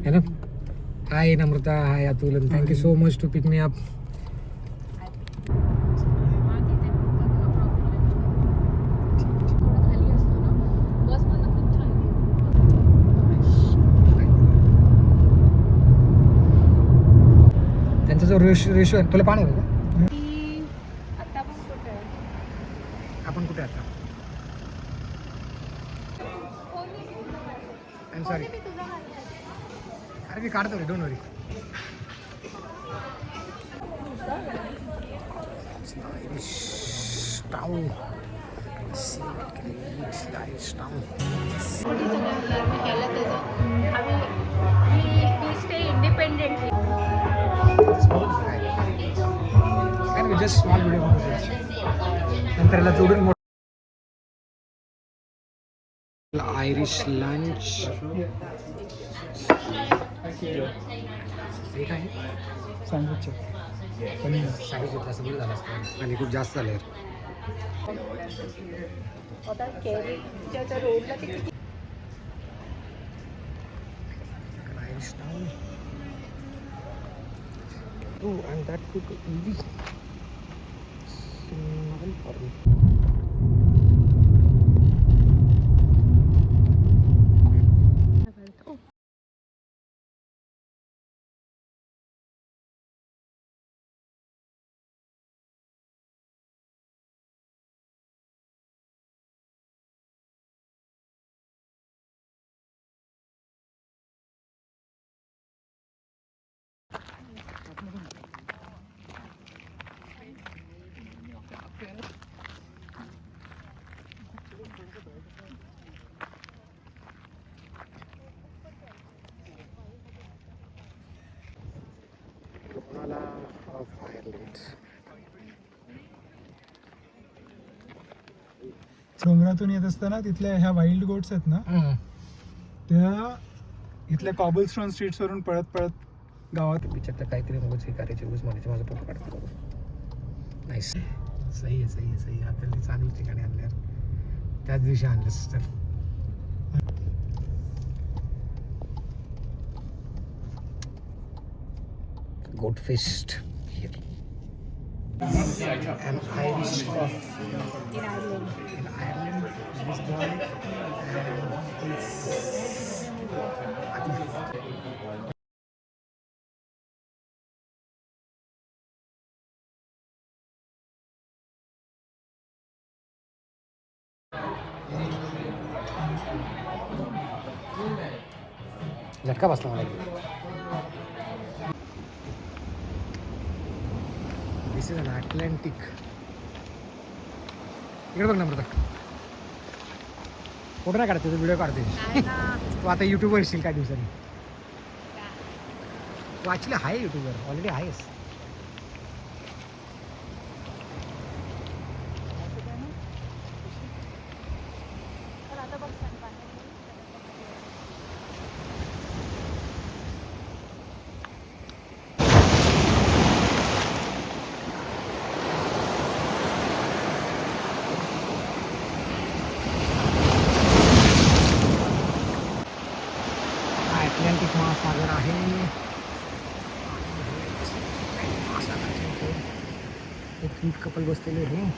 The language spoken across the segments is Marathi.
है ना. हाय नम्रता, हाय Atul, and thank you so much to pick me up. त्यांचा जो रेशो आहे, तुला पाणी हवं का? आपण कुठे आता? आय सॉरी, अरे मी काढतो रे, don't worry. Just small video नंतर याला जोडून आयरिश लंच. हे काय सँडविच सँडविच असं बरं झालं असतं आणि खूप जास्त झालं. Irish town. Oh, and that took easy. Nothing for me. डोंगरातून येत असताना तिथल्या ह्या वाईल्ड गोट्स आहेत ना, त्या इथल्या कॉबलस्टोन स्ट्रीट्स वरून पळत पळत गावात विचारता काहीतरी मगच हे करायचे उस मध्ये माझा फोटो काढतो. नाईस, सही आहे सही आहे सही आहे. आता चांगलं ठिकाणी आणलं यार, त्याच दिवशी आणलंस तर. Goat feast here. An Irish coffee in Ireland. This boy and it's झटका बसला मला. दिस इज अन अटलांटिक. इकडे बघ ना मृता, फोटो नाही काढते, व्हिडिओ काढते तू. आता युट्यूबवर येशील काय दिवसांनी. तू ॲक्च्युली आहे युट्यूबवर, ऑलरेडी आहेस. अटलांटिक महासागर आहे. एक क्यूट कपल बसलेले आहे.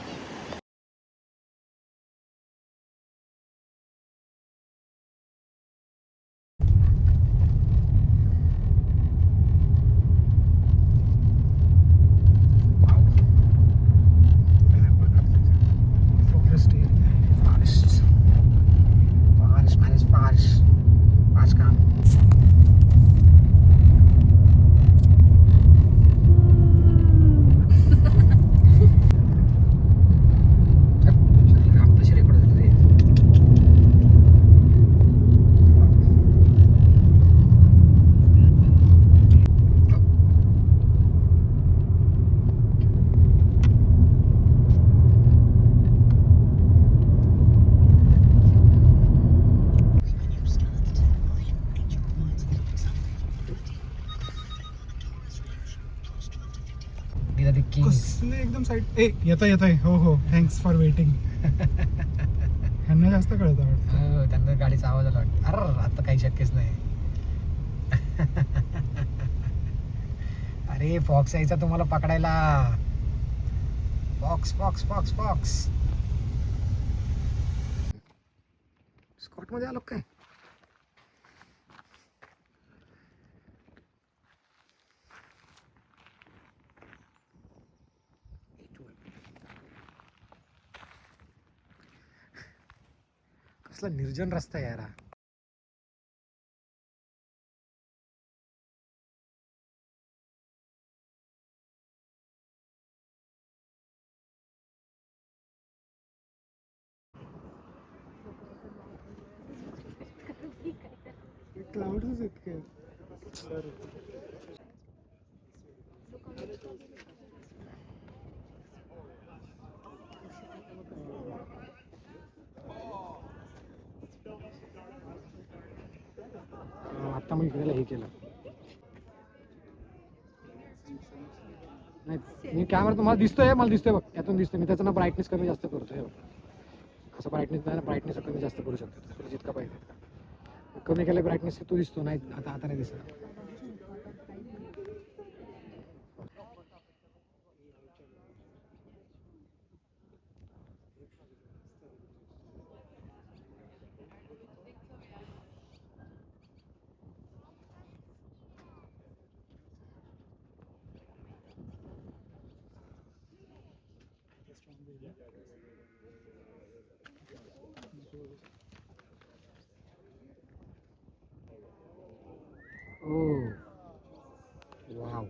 कसले एकदम साईड. येता येत आहे. हो हो, थँक्स फॉर वेटिंग. ह्यांना जास्त कळतं वाटतं. त्यांना गाडीचा आवाज आला वाटतं. अरे आता काही शक्यच नाही. अरे फॉक्स यायचा तुम्हाला पकडायला. Fox fox fox fox. Scott मध्ये आलो काय? कसला निर्जन रस्ता आहे यार हा. क्लाउड्सच इतके सर. आता मग इकडे हे केलं नाही. मी कॅमेरा तुम्हाला दिसतोय, मला दिसतोय बघ, यातून दिसतोय. मी त्याचं ना ब्राईटनेस कमी जास्त करतोय बघ. असं ब्राईटनेस नाही ना, ब्राईटनेस कमी जास्त करू शकतो तुला जितका पाहिजे तितका. कमी केलं ब्राईटनेस तू दिसतो नाही. आता नाही दिसत. Oh, wow.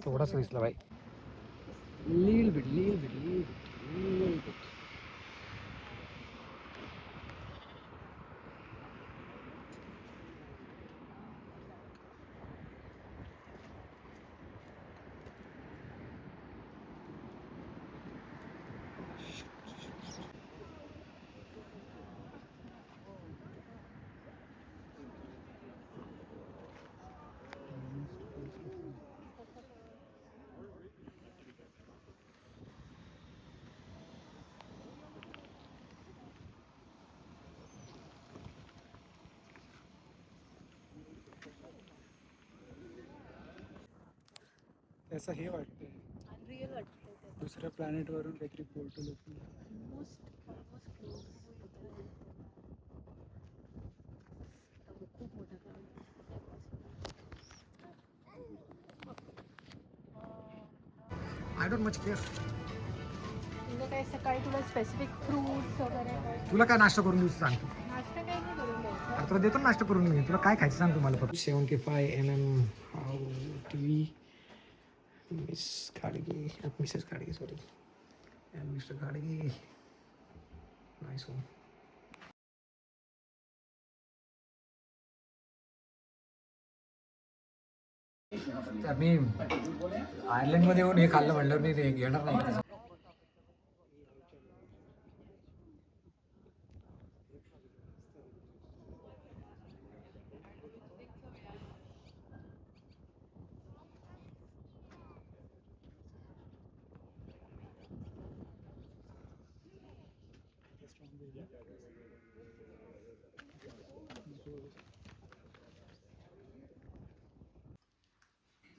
थोडासा दिसला भाई. Little bit. असं हे वाटतंय रिअल वाटतं ते. दुसऱ्या प्लॅनेट वरून काहीतरी पोर्टल ओपन. Almost close. खूप मोठा काम. I don't much care. तुझं काय सकाळी तुला स्पेसिफिक फ्रूट्स वगैरे काय तुला काय नाश्ता करून देऊ सांग. नाश्ता काही नाही करून द्यायचा. अरे तुला देतो ना नाश्ता करून. मी तुला काय खायचं सांग तुम्हाला फक्त. 75 mm how TV. Mrs Gadge sorry. And Mr Gadge. Nice one. मी आयर्लंडमध्ये येऊन हे खाल्लं म्हणलं मी ते घेणार नाही.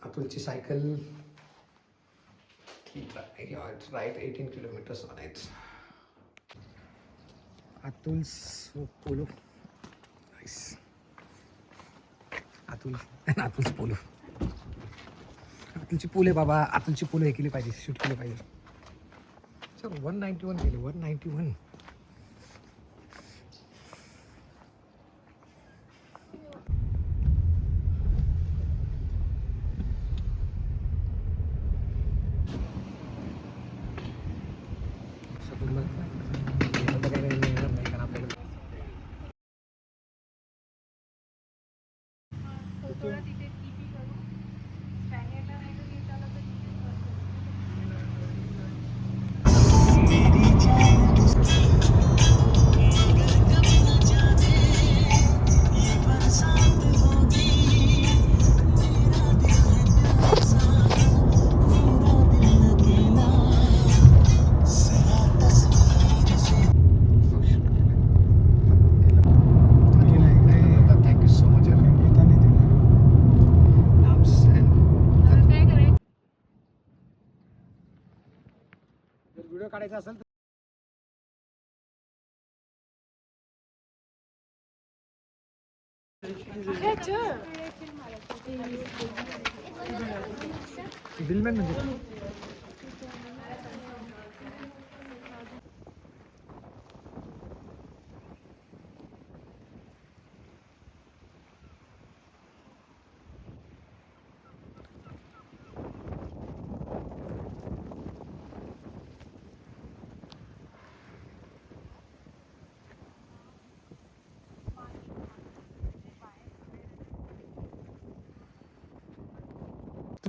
अतुलची cycle ride 18 kilometers on it. Atul's Polo. Nice. अतुलची पोलो. अतुलची पोल आहे बाबा. अतुलची पोलो हे केली पाहिजे, शूट केली पाहिजे. सर 191 गेले. 191. थोडा तिथे टीपी करू. स्पॅनियरला नाही तर येत आलं तर तिथेच बसतो. व्हिडिओ काढायचा असेल तर बिलमॅन म्हणजे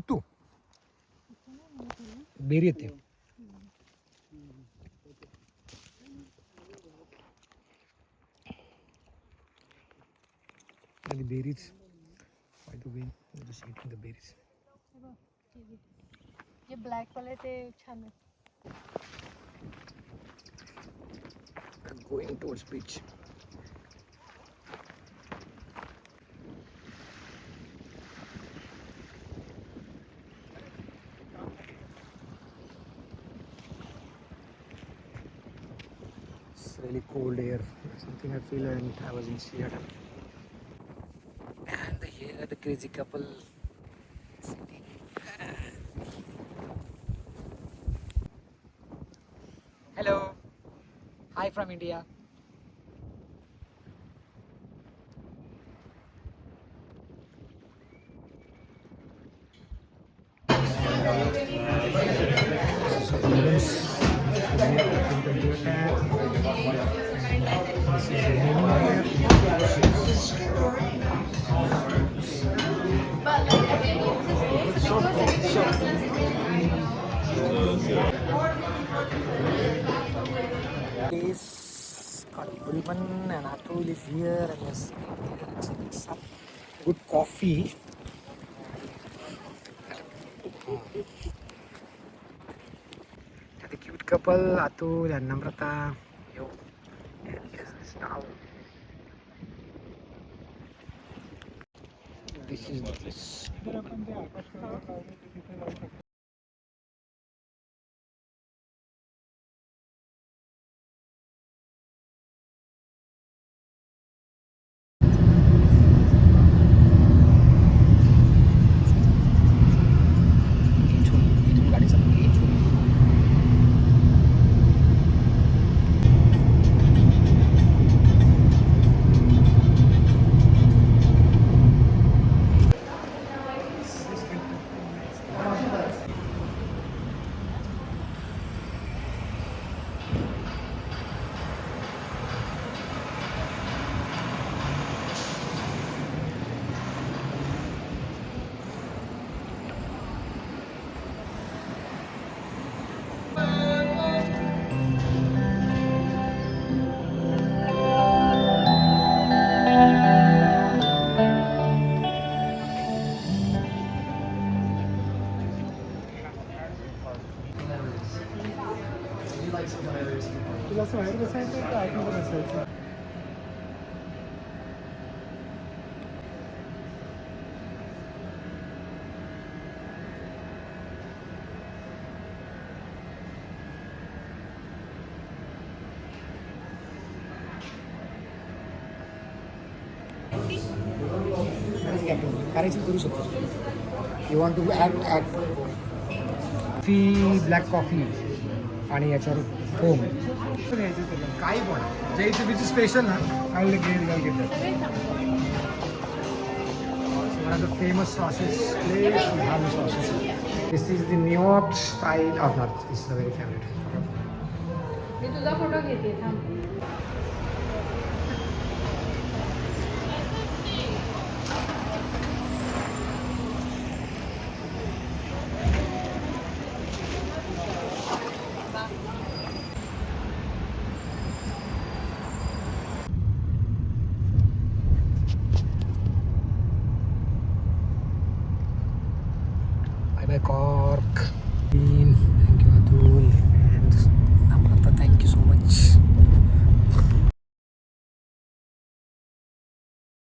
तू बेरी येते आणि बेरीज by the way just eating the बेरीज जे ब्लॅक वाले ते छान आहे. Going towards beach really cold air, something I feel when I was in Seattle. And here the crazy couple sitting. Hello, hi from India. Is called Bulman and Atul is here and yes, some good coffee. The cute couple Atul and Namrata. Yo, and yes, now this is this. जर आपण ते आकाशगंगा काढून तिथे जाऊ शकतो. इथून गाडी चालली इथून. तुला असं बाहेर बसायचं का आतमध्ये बसायचं? करायची करू शकतो. You want to act coffee black coffee आणि याच्यावर फोम काही पण जे इथे बीच स्पेशल ना काही घेतलं one of the famous sauces place we have the sauces. This is the New York style of not. This is a very favorite. मी तुझा फोटो घेते थांब. Bye bye Cork. Thank you Atul.